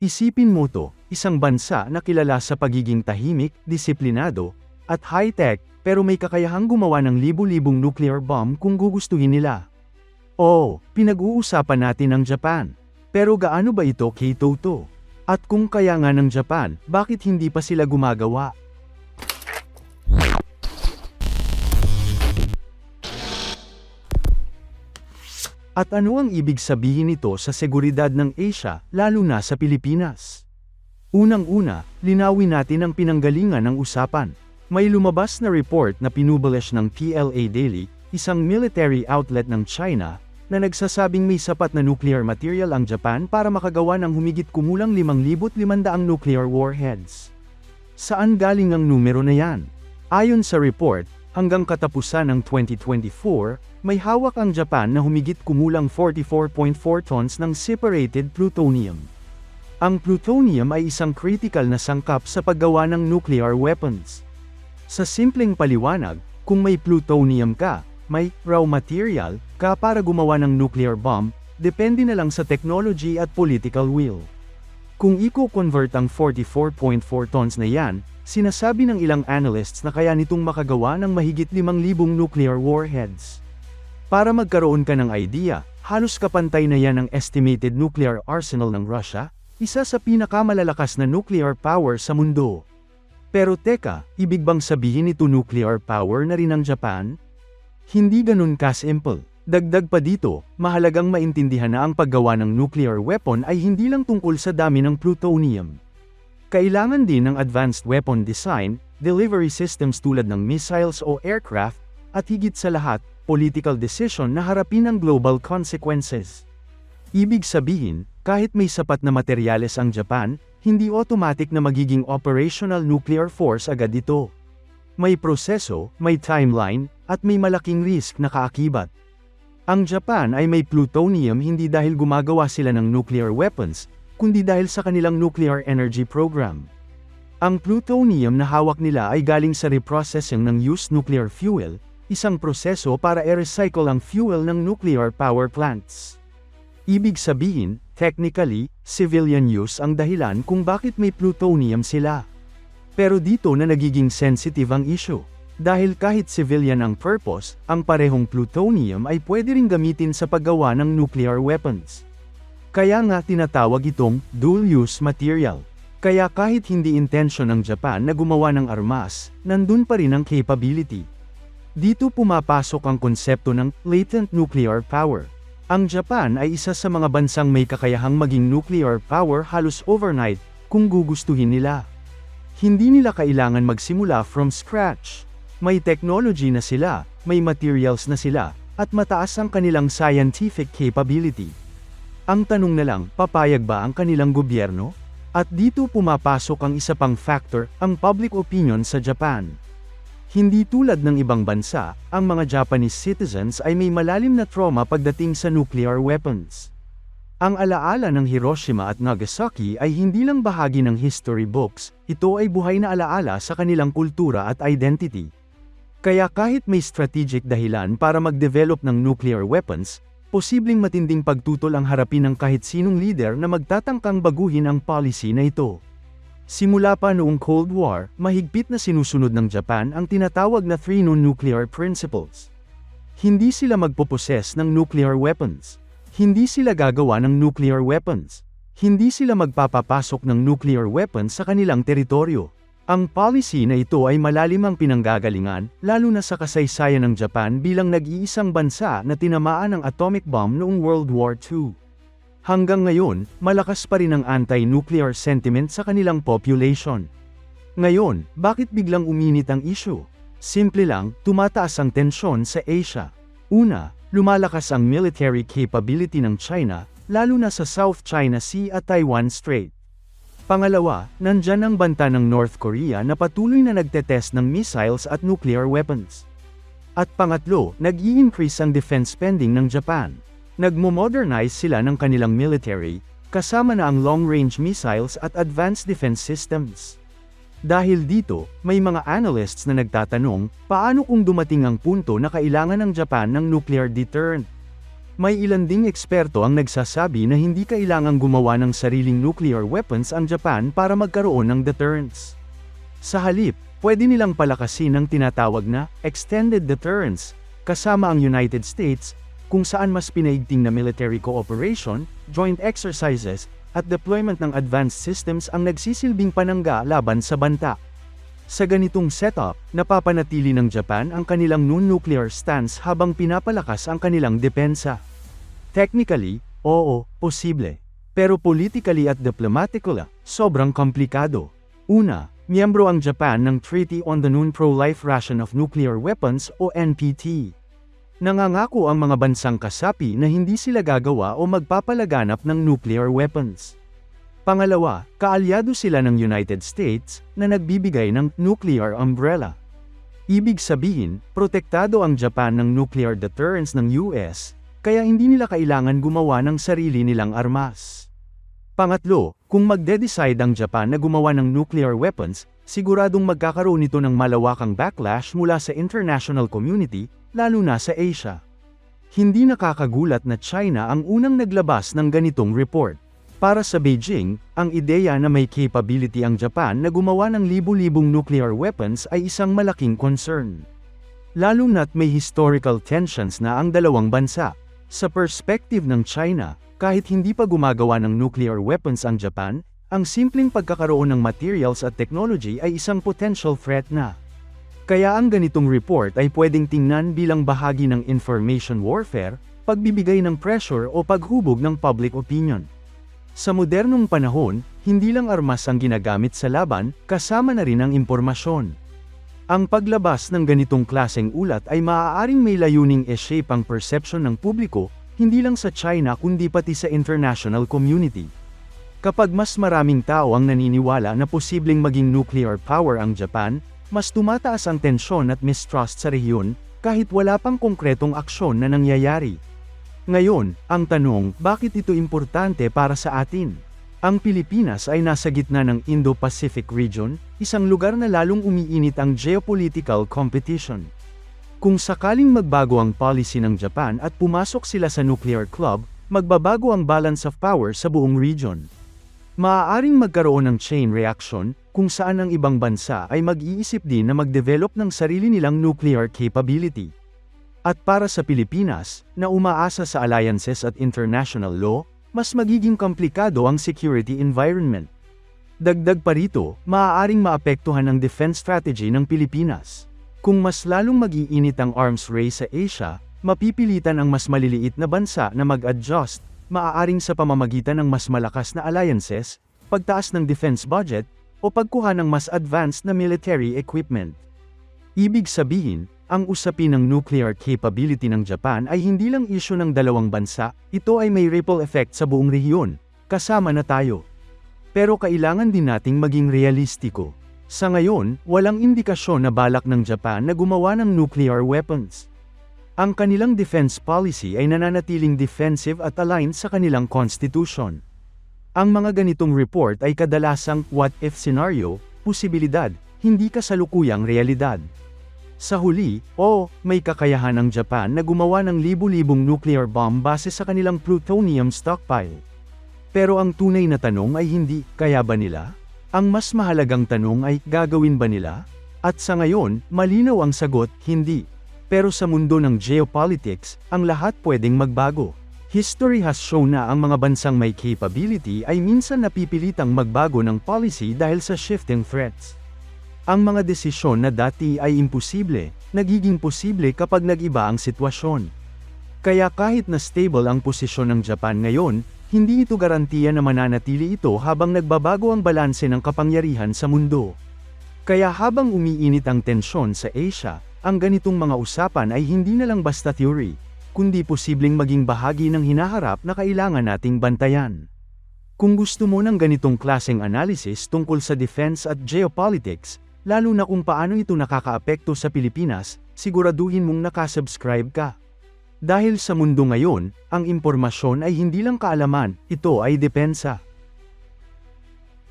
Isipin mo to, isang bansa na kilala sa pagiging tahimik, disiplinado, at high-tech, pero may kakayahang gumawa ng libu-libong nuclear bomb kung gugustuhin nila. Oo, pinag-uusapan natin ang Japan. Pero gaano ba ito kay-toto? At kung kaya nga ng Japan, bakit hindi pa sila gumagawa? At ano ang ibig sabihin nito sa seguridad ng Asia, lalo na sa Pilipinas? Unang-una, linawin natin ang pinanggalingan ng usapan. May lumabas na report na pinublish ng PLA Daily, isang military outlet ng China, na nagsasabing may sapat na nuclear material ang Japan para makagawa ng humigit kumulang 5,500 nuclear warheads. Saan galing ang numero na yan? Ayon sa report, hanggang katapusan ng 2024, may hawak ang Japan na humigit kumulang 44.4 tons ng separated plutonium. Ang plutonium ay isang critical na sangkap sa paggawa ng nuclear weapons. Sa simpleng paliwanag, kung may plutonium ka, may raw material ka para gumawa ng nuclear bomb, depende na lang sa technology at political will. Kung i-convert ang 44.4 tons na yan, sinasabi ng ilang analysts na kaya nitong makagawa ng mahigit 5,000 nuclear warheads. Para magkaroon ka ng idea, halos kapantay na yan ang estimated nuclear arsenal ng Russia, isa sa pinakamalalakas na nuclear power sa mundo. Pero teka, ibig bang sabihin ito nuclear power na rin ang Japan? Hindi ganun ka-simple. Dagdag pa dito, mahalagang maintindihan na ang paggawa ng nuclear weapon ay hindi lang tungkol sa dami ng plutonium. Kailangan din ng advanced weapon design, delivery systems tulad ng missiles o aircraft, at higit sa lahat, political decision na harapin ang global consequences. Ibig sabihin, kahit may sapat na materyales ang Japan, hindi automatic na magiging operational nuclear force agad ito. May proseso, may timeline, at may malaking risk na kaakibat. Ang Japan ay may plutonium hindi dahil gumagawa sila ng nuclear weapons, kundi dahil sa kanilang nuclear energy program. Ang plutonium na hawak nila ay galing sa reprocessing ng used nuclear fuel, isang proseso para i-recycle ang fuel ng nuclear power plants. Ibig sabihin, technically, civilian use ang dahilan kung bakit may plutonium sila. Pero dito na nagiging sensitive ang issue. Dahil kahit civilian ang purpose, ang parehong plutonium ay pwede ring gamitin sa paggawa ng nuclear weapons. Kaya nga tinatawag itong dual-use material. Kaya kahit hindi intensyon ng Japan na gumawa ng armas, nandun pa rin ang capability. Dito pumapasok ang konsepto ng latent nuclear power. Ang Japan ay isa sa mga bansang may kakayahang maging nuclear power halos overnight, kung gugustuhin nila. Hindi nila kailangan magsimula from scratch. May technology na sila, may materials na sila, at mataas ang kanilang scientific capability. Ang tanong na lang, papayag ba ang kanilang gobyerno? At dito pumapasok ang isa pang factor, ang public opinion sa Japan. Hindi tulad ng ibang bansa, ang mga Japanese citizens ay may malalim na trauma pagdating sa nuclear weapons. Ang alaala ng Hiroshima at Nagasaki ay hindi lang bahagi ng history books, ito ay buhay na alaala sa kanilang kultura at identity. Kaya kahit may strategic dahilan para mag-develop ng nuclear weapons, posibleng matinding pagtutol ang harapin ng kahit sinong leader na magtatangkang baguhin ang policy na ito. Simula pa noong Cold War, mahigpit na sinusunod ng Japan ang tinatawag na 3 non-nuclear principles. Hindi sila magpoposes ng nuclear weapons. Hindi sila gagawa ng nuclear weapons. Hindi sila magpapapasok ng nuclear weapons sa kanilang teritoryo. Ang policy na ito ay malalim ang pinanggagalingan, lalo na sa kasaysayan ng Japan bilang nag-iisang bansa na tinamaan ng atomic bomb noong World War II. Hanggang ngayon, malakas pa rin ang anti-nuclear sentiment sa kanilang population. Ngayon, bakit biglang uminit ang issue? Simple lang, tumataas ang tensyon sa Asia. Una, lumalakas ang military capability ng China, lalo na sa South China Sea at Taiwan Strait. Pangalawa, nandyan ang banta ng North Korea na patuloy na nagtetest ng missiles at nuclear weapons. At pangatlo, nag-i-increase ang defense spending ng Japan. Nagmo-modernize sila ng kanilang military, kasama na ang long-range missiles at advanced defense systems. Dahil dito, may mga analysts na nagtatanong, paano kung dumating ang punto na kailangan ng Japan ng nuclear deterrent? May ilan ding eksperto ang nagsasabi na hindi kailangang gumawa ng sariling nuclear weapons ang Japan para magkaroon ng deterrence. Sa halip, pwede nilang palakasin ang tinatawag na extended deterrence, kasama ang United States, kung saan mas pinaigting na military cooperation, joint exercises, at deployment ng advanced systems ang nagsisilbing panangga laban sa banta. Sa ganitong setup, napapanatili ng Japan ang kanilang non-nuclear stance habang pinapalakas ang kanilang depensa. Technically, oo, posible. Pero politically at diplomatically, sobrang komplikado. Una, miyembro ang Japan ng Treaty on the Non-Proliferation of Nuclear Weapons o NPT. Nangangako ang mga bansang kasapi na hindi sila gagawa o magpapalaganap ng nuclear weapons. Pangalawa, kaalyado sila ng United States na nagbibigay ng nuclear umbrella. Ibig sabihin, protektado ang Japan ng nuclear deterrence ng US, kaya hindi nila kailangan gumawa ng sarili nilang armas. Pangatlo, kung magde-decide ang Japan na gumawa ng nuclear weapons, siguradong magkakaroon ito ng malawakang backlash mula sa international community, lalo na sa Asia. Hindi nakakagulat na China ang unang naglabas ng ganitong report. Para sa Beijing, ang ideya na may capability ang Japan na gumawa ng libu-libong nuclear weapons ay isang malaking concern. Lalo na't may historical tensions na ang dalawang bansa. Sa perspective ng China, kahit hindi pa gumagawa ng nuclear weapons ang Japan, ang simpleng pagkakaroon ng materials at technology ay isang potential threat na. Kaya ang ganitong report ay pwedeng tingnan bilang bahagi ng information warfare, pagbibigay ng pressure o paghubog ng public opinion. Sa modernong panahon, hindi lang armas ang ginagamit sa laban, kasama na rin ang impormasyon. Ang paglabas ng ganitong klaseng ulat ay maaaring may layuning e-shape ang perception ng publiko, hindi lang sa China kundi pati sa international community. Kapag mas maraming tao ang naniniwala na posibleng maging nuclear power ang Japan, mas tumataas ang tensyon at mistrust sa rehiyon, kahit wala pang konkretong aksyon na nangyayari. Ngayon, ang tanong, bakit ito importante para sa atin? Ang Pilipinas ay nasa gitna ng Indo-Pacific region, isang lugar na lalong umiinit ang geopolitical competition. Kung sakaling magbago ang policy ng Japan at pumasok sila sa nuclear club, magbabago ang balance of power sa buong region. Maaaring magkaroon ng chain reaction, kung saan ang ibang bansa ay mag-iisip din na mag-develop ng sarili nilang nuclear capability. At para sa Pilipinas, na umaasa sa alliances at international law, mas magiging komplikado ang security environment. Dagdag pa rito, maaaring maapektuhan ang defense strategy ng Pilipinas. Kung mas lalong mag-iinit ang arms race sa Asia, mapipilitan ang mas maliliit na bansa na mag-adjust, maaaring sa pamamagitan ng mas malakas na alliances, pagtaas ng defense budget, o pagkuha ng mas advanced na military equipment. Ibig sabihin, ang usapin ng nuclear capability ng Japan ay hindi lang isyu ng dalawang bansa, ito ay may ripple effect sa buong rehiyon, kasama na tayo. Pero kailangan din nating maging realistiko. Sa ngayon, walang indikasyon na balak ng Japan na gumawa ng nuclear weapons. Ang kanilang defense policy ay nananatiling defensive at aligned sa kanilang constitution. Ang mga ganitong report ay kadalasang what-if scenario, posibilidad, hindi kasalukuyang realidad. Sa huli, may kakayahan ang Japan na gumawa ng libu-libong nuclear bomb base sa kanilang plutonium stockpile. Pero ang tunay na tanong ay hindi, kaya ba nila? Ang mas mahalagang tanong ay, gagawin ba nila? At sa ngayon, malinaw ang sagot, hindi. Pero sa mundo ng geopolitics, ang lahat pwedeng magbago. History has shown na ang mga bansang may capability ay minsan napipilitang magbago ng policy dahil sa shifting threats. Ang mga desisyon na dati ay imposible, nagiging posible kapag nag-iba ang sitwasyon. Kaya kahit na stable ang posisyon ng Japan ngayon, hindi ito garantiya na mananatili ito habang nagbabago ang balanse ng kapangyarihan sa mundo. Kaya habang umiinit ang tensyon sa Asia, ang ganitong mga usapan ay hindi na lang basta theory, kundi posibleng maging bahagi ng hinaharap na kailangan nating bantayan. Kung gusto mo ng ganitong klaseng analysis tungkol sa defense at geopolitics, lalo na kung paano ito nakakaapekto sa Pilipinas, siguraduhin mong nakasubscribe ka. Dahil sa mundo ngayon, ang impormasyon ay hindi lang kaalaman, ito ay depensa.